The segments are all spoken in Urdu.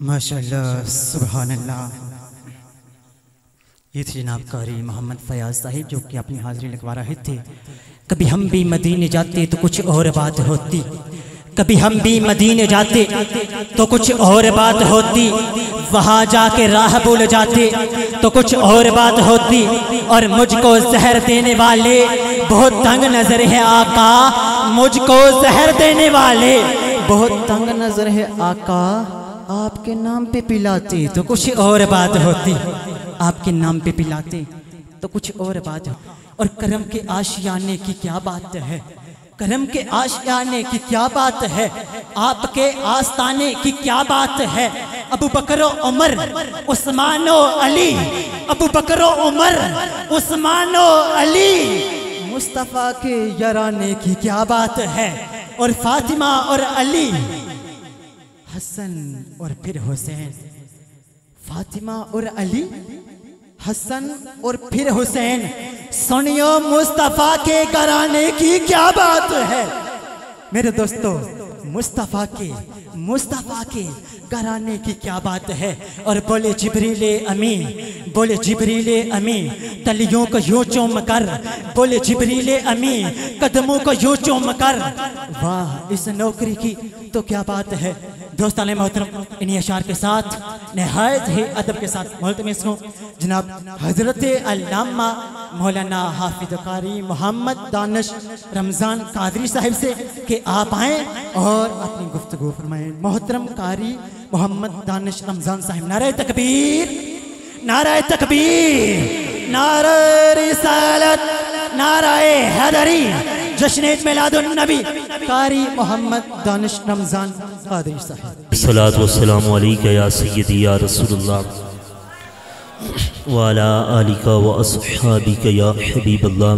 ماشاءاللہ سبحان اللہ۔ یہ تھے جناب قاری محمد فیاض صاحب جو کہ اپنی حاضری لگوا رہے تھے۔ کبھی ہم بھی مدینے جاتے تو کچھ اور بات ہوتی، کبھی ہم بھی مدینے جاتے تو کچھ اور بات ہوتی، وہاں جا کے راہ بھول جاتے تو کچھ اور بات ہوتی، اور مجھ کو زہر دینے والے بہت تنگ نظر ہے آقا، مجھ کو زہر دینے والے بہت تنگ نظر ہے آقا، آپ کے نام پہ پلاتے تو کچھ اور بات ہوتی، آپ کے نام پہ پلاتے تو کچھ اور بات ہوتی۔ اور کرم کے آشیانے کی کیا بات ہے، کرم کے آشیانے کی کیا بات ہے، آپ کے آستانے کی کیا بات ہے۔ ابو بکر و عمر عثمان و علی، ابو بکر و عمر عثمان و علی، مصطفیٰ کے یارانے کی کیا بات ہے۔ اور فاطمہ اور علی، حسن اور پھر حسین، فاطمہ اور علی، حسن اور پھر حسین، سنیو مصطفیٰ کے گھرانے کی کیا بات ہے۔ میرے دوستو، مصطفیٰ کے گھرانے کی کیا بات ہے۔ اور بولے جبریل امین، بولے جبریل امین تلیوں کو یوں چوم کر، بولے جبریل امین قدموں کو یوں چوم کر، واہ اس نوکری کی تو کیا بات ہے۔ دوستان محترم، انہی اشعار کے ساتھ نہایت ہی ادب کے ساتھ ملتمس ہوں جناب حضرت علامہ مولانا حافظ قاری محمد دانش رمضان قادری صاحب سے کہ آپ آئیں اور اپنی گفتگو فرمائیں۔ محترم قاری محمد دانش رمضان صاحب، نعرہ تکبیر، نعرہ تکبیر، نعرہ رسالت، نعرہ حیدری، جشن میلاد النبی، قاری محمد دانش رمضان قادری صاحب۔ الصلاة والسلام علیکہ یا سیدی یا رسول اللہ وعلا آلکہ و اصحابکہ یا حبیب اللہ۔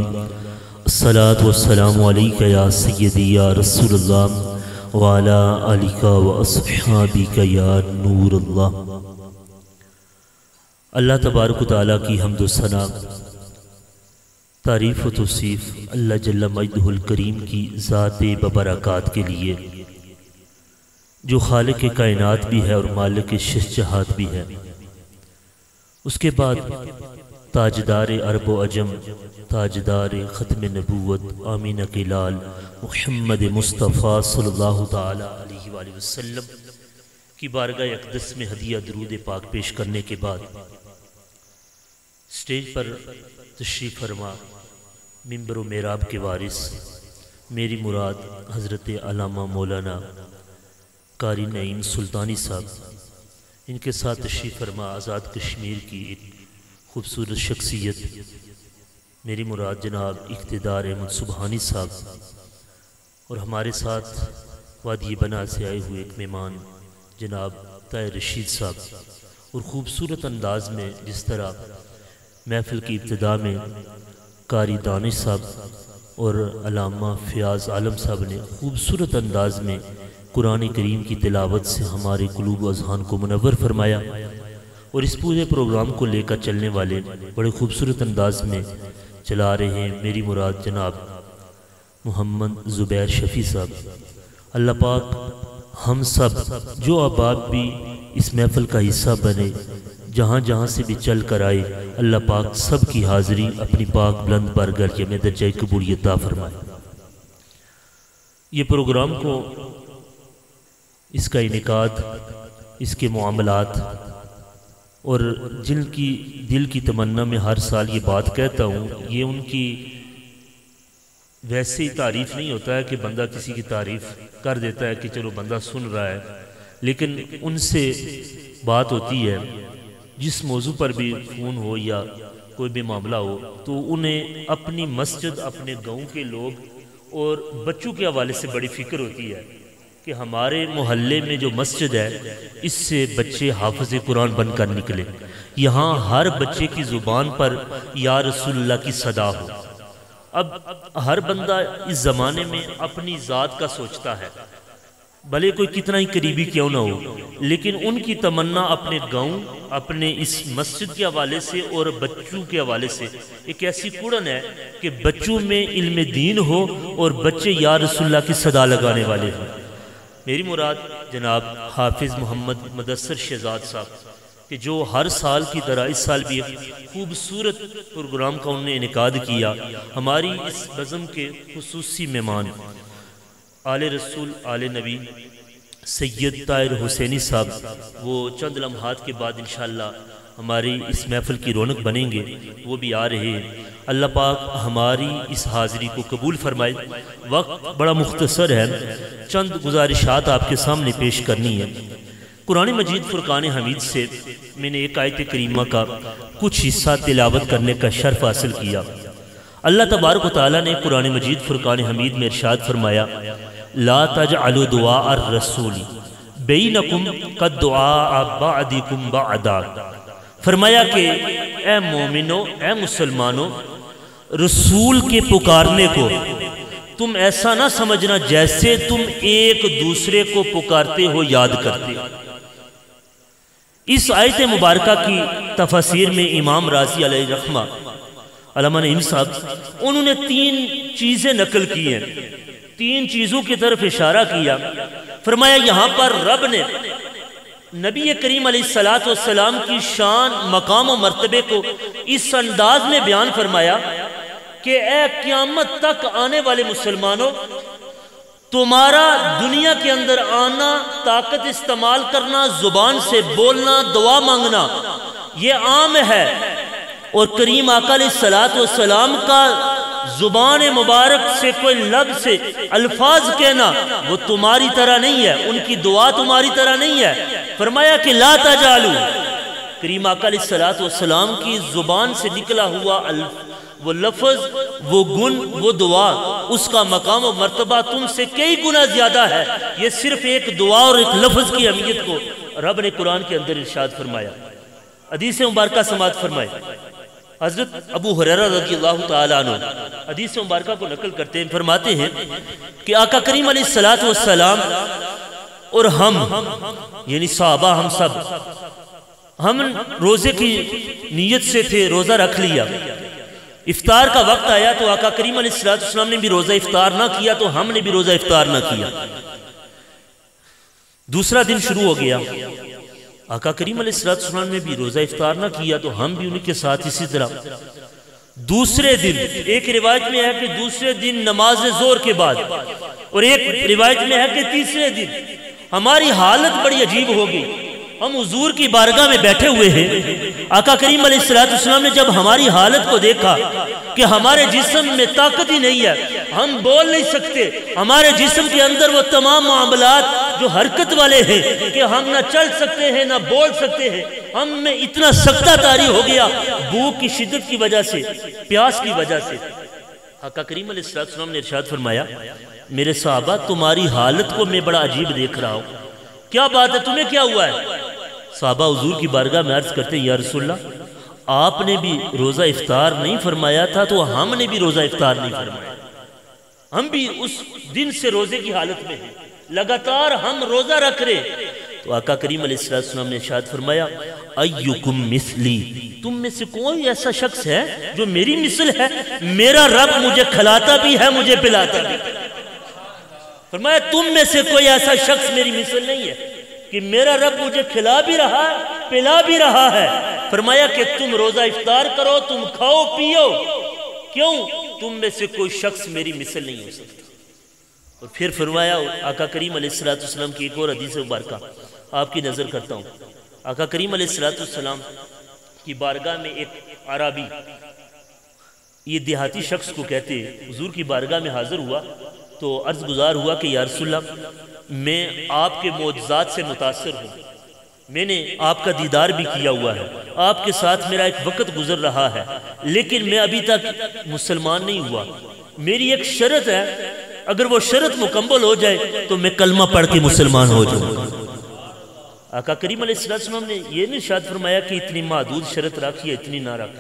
الصلاة والسلام علیکہ یا سیدی یا رسول اللہ وعلا آلکہ و اصحابکہ یا نور اللہ۔ اللہ تبارک و تعالیٰ کی حمد و ثنا، تعریف و توصیف اللہ جل مجدہ الکریم کی ذات ببرکات کے لیے، جو خالق کائنات بھی ہے اور مالک شہجہات بھی ہے۔ اس کے بعد تاجدار عرب و عجم، تاجدار ختم نبوت، آمینہ کے لال محمد مصطفیٰ صلی اللہ تعالی علیہ وآلہ وسلم کی بارگاہ اقدس میں ہدیہ درود پاک پیش کرنے کے بعد سٹیج پر تشریف فرما منبر و محراب کے وارث میری مراد حضرت علامہ مولانا قاری نعیم سلطانی صاحب، ان کے ساتھ تشریف فرما آزاد کشمیر کی ایک خوبصورت شخصیت میری مراد جناب اقتدار احمد سبحانی صاحب، اور ہمارے ساتھ وادی بنا سے آئے ہوئے ایک مہمان جناب طاہر رشید صاحب، اور خوبصورت انداز میں جس طرح محفل کی ابتدا میں قاری دانش صاحب اور علامہ فیاض عالم صاحب نے خوبصورت انداز میں قرآن کریم کی تلاوت سے ہمارے قلوب و اذہان کو منور فرمایا، اور اس پورے پروگرام کو لے کر چلنے والے بڑے خوبصورت انداز میں چلا رہے ہیں میری مراد جناب محمد زبیر شفیع صاحب۔ اللہ پاک ہم سب جو احباب بھی اس محفل کا حصہ بنے، جہاں جہاں سے بھی چل کر آئے، اللہ پاک سب کی حاضری اپنی پاک بلند بارگاہ میں درجہ قبولیت عطا فرمائے۔ یہ پروگرام کو، اس کا انعقاد، اس کے معاملات اور جن کی دل کی تمنا میں ہر سال یہ بات کہتا ہوں، یہ ان کی ویسے ہی تعریف نہیں ہوتا ہے کہ بندہ کسی کی تعریف کر دیتا ہے کہ چلو بندہ سن رہا ہے، لیکن ان سے بات ہوتی ہے جس موضوع پر بھی فون ہو یا کوئی بھی معاملہ ہو تو انہیں اپنی مسجد، اپنے گاؤں کے لوگ اور بچوں کے حوالے سے بڑی فکر ہوتی ہے کہ ہمارے محلے میں جو مسجد ہے اس سے بچے حافظ قرآن بن کر نکلے، یہاں ہر بچے کی زبان پر یا رسول اللہ کی صدا ہو۔ اب ہر بندہ اس زمانے میں اپنی ذات کا سوچتا ہے، بھلے کوئی کتنا ہی قریبی کیوں نہ ہو، لیکن ان کی تمنا اپنے گاؤں، اپنے اس مسجد کے حوالے سے اور بچوں کے حوالے سے ایک ایسی کڑن ہے کہ بچوں میں علم دین ہو اور بچے یا رسول اللہ کی صدا لگانے والے ہوں۔ میری مراد جناب حافظ محمد مدثر شہزاد صاحب کہ جو ہر سال کی طرح اس سال بھی ایک خوبصورت پروگرام کا انہوں نے انعقاد کیا. ہماری اس بزم کے خصوصی مہمان آل رسول آل نبی سید طاہر حسینی صاحب وہ چند لمحات کے بعد انشاءاللہ ہماری اس محفل کی رونق بنیں گے، وہ بھی آ رہے ہیں. اللہ پاک ہماری اس حاضری کو قبول فرمائے. وقت بڑا مختصر ہے، چند گزارشات آپ کے سامنے پیش کرنی ہے. قرآن مجید فرقان حمید سے میں نے ایک آیت کریمہ کا کچھ حصہ تلاوت کرنے کا شرف حاصل کیا. اللہ تبارک و تعالیٰ نے قرآن مجید فرقان حمید میں ارشاد فرمایا لا تجعلوا دعاء الرسول بینکم قد دعاء بعضکم بعضا. فرمایا کہ اے مومنو، اے مسلمانوں، رسول کے پکارنے کو تم ایسا نہ سمجھنا جیسے تم ایک دوسرے کو پکارتے ہو، یاد کرتے ہو. اس آیت مبارکہ کی تفسیر میں امام رازی علیہ رحمہ علامہ نعیم صاحب انہوں نے 3 چیزیں نقل کی ہیں، 3 چیزوں کی طرف اشارہ کیا. فرمایا یہاں پر رب نے نبی کریم علیہ السلام کی شان، مقام و مرتبے کو اس انداز میں بیان فرمایا کہ اے قیامت تک آنے والے مسلمانوں، تمہارا دنیا کے اندر آنا، طاقت استعمال کرنا، زبان سے بولنا، دعا مانگنا یہ عام ہے، اور کریم آقا علیہ السلام کا زبان مبارک سے کوئی لفظ سے الفاظ کہنا وہ تمہاری طرح نہیں ہے، ان کی دعا تمہاری طرح نہیں ہے. فرمایا کہ لا تجعلوا، کریم آقا علیہ السلام کی زبان سے نکلا ہوا وہ لفظ، وہ گن، وہ دعا، اس کا مقام و مرتبہ تم سے کئی گنا زیادہ ہے. یہ صرف ایک دعا اور ایک لفظ کی اہمیت کو رب نے قرآن کے اندر ارشاد فرمایا. حدیث مبارکہ سماعت فرمائے. حضرت ابو ہریرہ رضی اللہ تعالیٰ عنہ حدیث مبارکہ کو نقل کرتے ہیں، فرماتے ہیں کہ آقا کریم علیہ السلام اور ہم یعنی صحابہ ہم سب ہم روزے کی نیت سے تھے، روزہ رکھ لیا. افطار کا وقت آیا تو آقا کریم علیہ السلام نے بھی روزہ افطار نہ کیا تو ہم نے بھی روزہ افطار نہ کیا. دوسرا دن شروع ہو گیا، آقا کریم علیہ السلام نے بھی روزہ افطار نہ کیا تو ہم بھی انہیں کے ساتھ اسی طرح. دوسرے دن ایک روایت میں ہے کہ دوسرے دن نماز ظہر کے بعد، اور ایک روایت میں ہے کہ تیسرے دن ہماری حالت بڑی عجیب ہو گئی. ہم حضور کی بارگاہ میں بیٹھے ہوئے ہیں، آقا کریم علیہ السلام نے جب ہماری حالت کو دیکھا کہ ہمارے جسم میں طاقت ہی نہیں ہے، ہم بول نہیں سکتے، ہمارے جسم کے اندر وہ تمام معاملات جو حرکت والے ہیں کہ ہم نہ چل سکتے ہیں نہ بول سکتے ہیں، ہم میں اتنا سکتہ طاری ہو گیا بھوک کی شدت کی وجہ سے، پیاس کی وجہ سے. آقا کریم علیہ السلام نے ارشاد فرمایا میرے صحابہ تمہاری حالت کو میں بڑا عجیب دیکھ رہا ہوں، کیا بات ہے، تمہیں کیا ہوا ہے؟ صحابہ حضور کی بارگاہ میں عرض کرتے ہیں یا رسول اللہ، آپ نے بھی روزہ افطار نہیں فرمایا تھا تو ہم نے بھی روزہ افطار نہیں فرمایا، ہم بھی اس دن سے روزے کی حالت میں ہیں، لگاتار ہم روزہ رکھ رہے. تو آقا کریم علیہ السلام نے ارشاد فرمایا ایکم مثلی، تم میں سے کوئی ایسا شخص ہے جو میری مثل ہے؟ میرا رب مجھے کھلاتا بھی ہے، مجھے پلاتا بھی. فرمایا تم میں سے کوئی ایسا شخص میری مثل نہیں ہے کہ میرا رب مجھے کھلا بھی رہا ہے، پلا بھی رہا ہے. فرمایا کہ تم روزہ افطار کرو، تم کھاؤ پیو، کیوں؟ تم میں سے کوئی شخص میری مثل نہیں ہو سکتا. اور پھر فرمایا آقا کریم علیہ السلام کی ایک اور حدیث مبارکہ آپ کی نظر کرتا ہوں. آقا کریم علیہ السلام کی بارگاہ میں ایک عربی، یہ دیہاتی شخص کو کہتے ہیں، حضور کی بارگاہ میں حاضر ہوا تو عرض گزار ہوا کہ یا رسول اللہ میں آپ کے معجزات سے متاثر ہوں، میں نے آپ کا دیدار بھی کیا ہوا ہے، آپ کے ساتھ میرا ایک وقت گزر رہا ہے، لیکن میں ابھی تک مسلمان نہیں ہوا. میری ایک شرط ہے، اگر وہ شرط مکمل ہو جائے تو میں کلمہ پڑھ کے مسلمان ہو جاؤں گا. آقا کریم علیہ السلام نے یہ نہیں ارشاد فرمایا کہ اتنی محدود شرط رکھی ہے، اتنی نہ رکھ.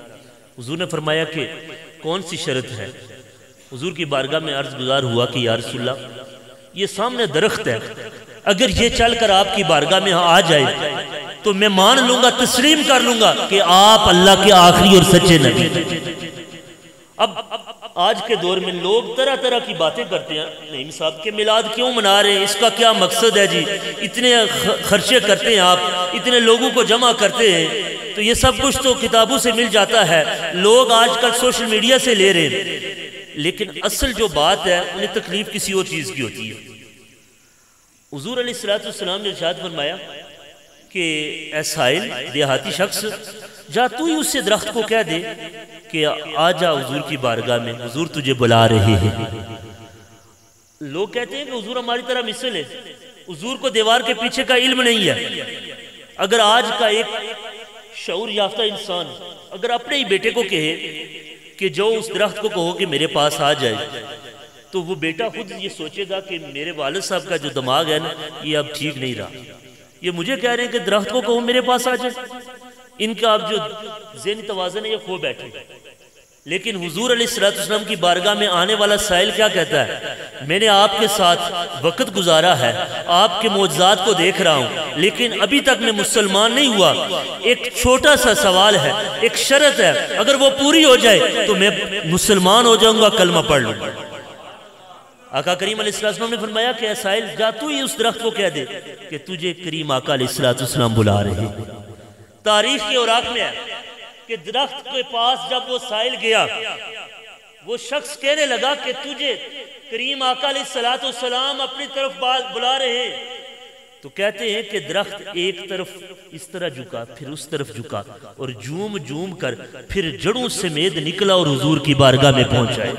حضور نے فرمایا کہ کون سی شرط ہے؟ حضور کی بارگاہ میں عرض گزار ہوا کہ یا رسول اللہ یہ سامنے درخت ہے، اگر یہ چل کر آپ کی بارگاہ میں آ جائے تو میں مان لوں گا، تسلیم کر لوں گا کہ آپ اللہ کے آخری اور سچے نبی. اب آج کے دور میں لوگ طرح طرح کی باتیں کرتے ہیں، نعیم صاحب کے میلاد کیوں منا رہے ہیں، اس کا کیا مقصد ہے جی، اتنے خرچے کرتے ہیں آپ، اتنے لوگوں کو جمع کرتے ہیں، تو یہ سب کچھ تو کتابوں سے مل جاتا ہے، لوگ آج کل سوشل میڈیا سے لے رہے ہیں، لیکن اصل جو بات ہے انہیں تکلیف کسی اور چیز کی ہوتی ہے۔ حضور علیہ السلام نے ارشاد فرمایا کہ اے سائل دیہاتی شخص، جا تو ہی اس سے درخت کو کہہ دے کہ آ جا حضور کی بارگاہ میں، حضور تجھے بلا رہے ہیں۔ لوگ کہتے ہیں کہ حضور ہماری طرح مثل ہے، حضور کو دیوار کے پیچھے کا علم نہیں ہے۔ اگر آج کا ایک شعور یافتہ انسان اگر اپنے ہی بیٹے کو کہے کہ جو اس درخت کو کہو کہ میرے پاس آ جائے، تو وہ بیٹا خود یہ سوچے گا کہ میرے والد صاحب کا جو دماغ ہے نا یہ اب ٹھیک نہیں رہا، یہ مجھے کہہ رہے ہیں کہ درخت کو کہو میرے پاس آ جائے، ان کا اب جو ذہنی توازن ہے یہ کھو بیٹھے۔ لیکن حضور علیہ السلام کی بارگاہ میں آنے والا سائل کیا کہتا ہے؟ میں نے آپ کے ساتھ وقت گزارا ہے، آپ کے معجزات کو دیکھ رہا ہوں، لیکن ابھی تک میں مسلمان نہیں ہوا، ایک چھوٹا سا سوال ہے، ایک شرط ہے، اگر وہ پوری ہو جائے تو میں مسلمان ہو جاؤں گا، کلمہ پڑھ لوں۔ آقا کریم علیہ السلام نے فرمایا کہ اے سائل جا تو ہی اس درخت کو کہہ دے کہ تجھے کریم آقا علیہ السلام بلا رہے ہیں۔ تاریخ کے اوراق میں ہے کہ درخت کے پاس جب وہ سائل گیا، وہ شخص کہنے لگا کہ تجھے کریم آقا علیہ السلام اپنی طرف بلا رہے ہیں، تو کہتے ہیں کہ درخت ایک طرف اس طرح جھکا، پھر اس طرف جھکا، اور جوم جوم کر پھر جڑوں سمیت نکلا اور حضور کی بارگاہ میں پہنچائے۔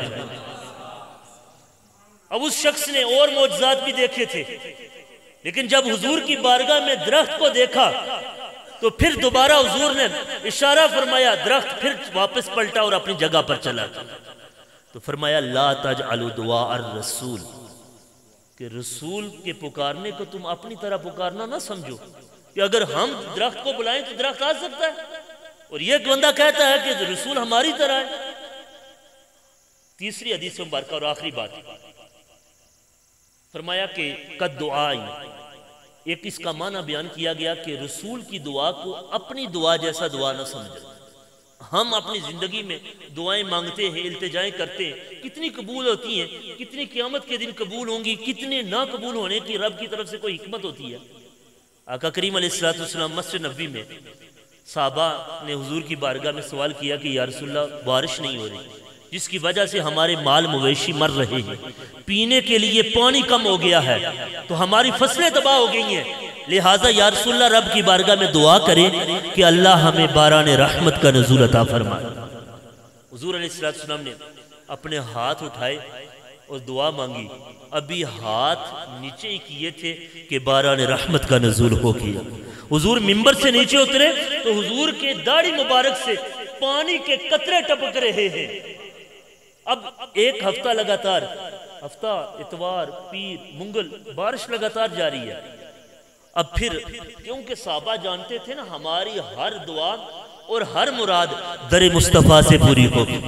اب اس شخص نے اور معجزات بھی دیکھے تھے، لیکن جب حضور کی بارگاہ میں درخت کو دیکھا تو پھر دوبارہ حضور نے اشارہ فرمایا، درخت پھر واپس پلٹا اور اپنی جگہ پر چلا، تو فرمایا لا تجعلوا دعاء الرسول، کہ رسول کے پکارنے کو تم اپنی طرح پکارنا نہ سمجھو کہ اگر ہم درخت کو بلائیں تو درخت آ سکتا ہے، اور یہ بندہ کہتا ہے کہ رسول ہماری طرح ہے۔ تیسری حدیث مبارکہ اور آخری بات فرمایا کہ قد دعائی، ایک اس کا معنی بیان کیا گیا کہ رسول کی دعا کو اپنی دعا جیسا دعا نہ سمجھیں۔ ہم اپنی زندگی میں دعائیں مانگتے ہیں، التجائیں کرتے ہیں، کتنی قبول ہوتی ہیں، کتنی قیامت کے دن قبول ہوں گی، کتنے نہ قبول ہونے کی رب کی طرف سے کوئی حکمت ہوتی ہے۔ آقا کریم علیہ السلام مسجد نبوی میں صحابہ نے حضور کی بارگاہ میں سوال کیا کہ یا رسول اللہ بارش نہیں ہو رہی، جس کی وجہ سے ہمارے مال مویشی مر رہے ہیں، پینے کے لیے پانی کم ہو گیا ہے، تو ہماری فصلیں تباہ ہو گئی ہیں، لہٰذا یا رسول اللہ رب کی بارگاہ میں دعا کریں کہ اللہ ہمیں باران رحمت کا نزول عطا فرمائے۔ حضور علیہ السلام نے اپنے ہاتھ اٹھائے اور دعا مانگی، ابھی ہاتھ نیچے ہی کیے تھے کہ باران رحمت کا نزول ہو گیا۔ حضور منبر سے نیچے اترے تو حضور کے داڑھی مبارک سے پانی کے قطرے ٹپک رہے ہیں۔ اب ایک ہفتہ لگاتار، ہفتہ اتوار پیر منگل بارش لگاتار جاری ہے۔ اب پھر کیونکہ صحابہ جانتے تھے نا ہماری ہر دعا اور ہر مراد در مصطفیٰ سے پوری ہوگی۔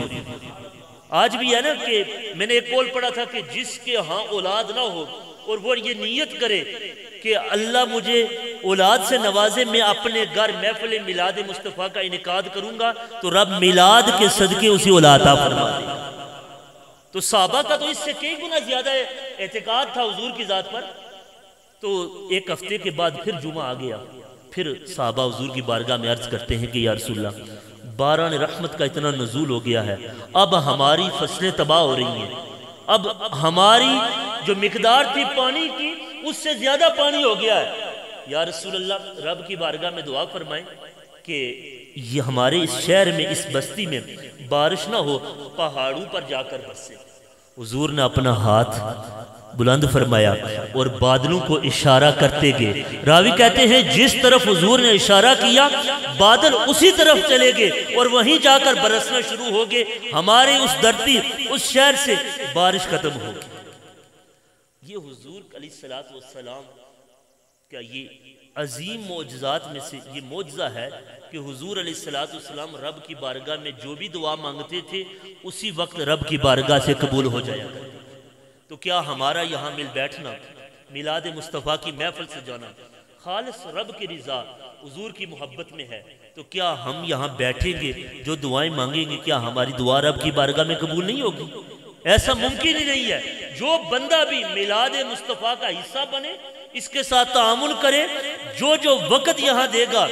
آج بھی ہے نا کہ میں نے ایک قول پڑھا تھا کہ جس کے ہاں اولاد نہ ہو اور وہ یہ نیت کرے کہ اللہ مجھے اولاد سے نوازے، میں اپنے گھر محفل میلاد مصطفیٰ کا انعقاد کروں گا تو رب میلاد کے صدقے اسی اولاد عطا فرما دے گا۔ تو صحابہ کا تو اس سے کئی گنا زیادہ اعتقاد تھا حضور کی ذات پر۔ تو ایک ہفتے کے بعد پھر جمعہ آ گیا، پھر صحابہ حضور کی بارگاہ میں عرض کرتے ہیں کہ یا رسول اللہ باران رحمت کا اتنا نزول ہو گیا ہے، اب ہماری فصلیں تباہ ہو رہی ہیں، اب ہماری جو مقدار تھی پانی کی اس سے زیادہ پانی ہو گیا ہے، یا رسول اللہ رب کی بارگاہ میں دعا فرمائیں کہ یہ ہمارے اس شہر میں اس بستی میں بارش نہ ہو، پہاڑوں پر جا کر برسے۔ حضور نے اپنا ہاتھ بلند فرمایا اور بادلوں کو اشارہ کرتے گئے، راوی کہتے ہیں جس طرف حضور نے اشارہ کیا بادل اسی طرف چلے گئے اور وہیں جا کر برسنا شروع ہو گئے، ہمارے اس دھرتی اس شہر سے بارش ختم ہو گئی۔ یہ حضور علیہ السلام کا یہ عظیم معجزات میں سے یہ معجزہ ہے کہ حضور علیہ السلام رب کی بارگاہ میں جو بھی دعا مانگتے تھے اسی وقت رب کی بارگاہ سے قبول ہو جایا کرتے۔ تو کیا ہمارا یہاں مل بیٹھنا، میلاد مصطفیٰ کی محفل سے جانا، خالص رب کی رضا حضور کی محبت میں ہے، تو کیا ہم یہاں بیٹھیں گے جو دعائیں مانگیں گے، کیا ہماری دعا رب کی بارگاہ میں قبول نہیں ہوگی؟ ایسا ممکن ہی نہیں ہے۔ جو بندہ بھی میلاد مصطفیٰ کا حصہ بنے، اس کے ساتھ تعامل کرے، جو وقت یہاں دے گا،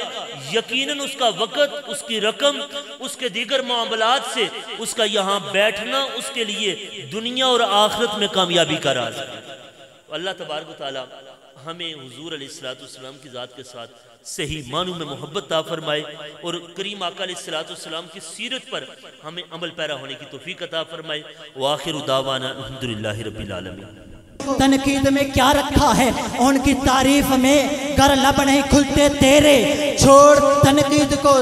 یقیناً اس کا وقت، اس کی رقم، اس کے دیگر معاملات سے اس کا یہاں بیٹھنا اس کے لیے دنیا اور آخرت میں کامیابی کا راز ہے۔ اللہ تبارک و تعالی ہمیں حضور علیہ السلام کی ذات کے ساتھ صحیح معنوں میں محبت عطا فرمائے، اور کریم آقا علیہ السلام کی سیرت پر ہمیں عمل پیرا ہونے کی توفیق عطا فرمائے۔ وآخر دعوانا الحمدللہ رب العالمین۔ تنقید میں کیا رکھا ہے ان کی تعریف میں، گر لب نہیں کھلتے تیرے، چھوڑ تنقید کو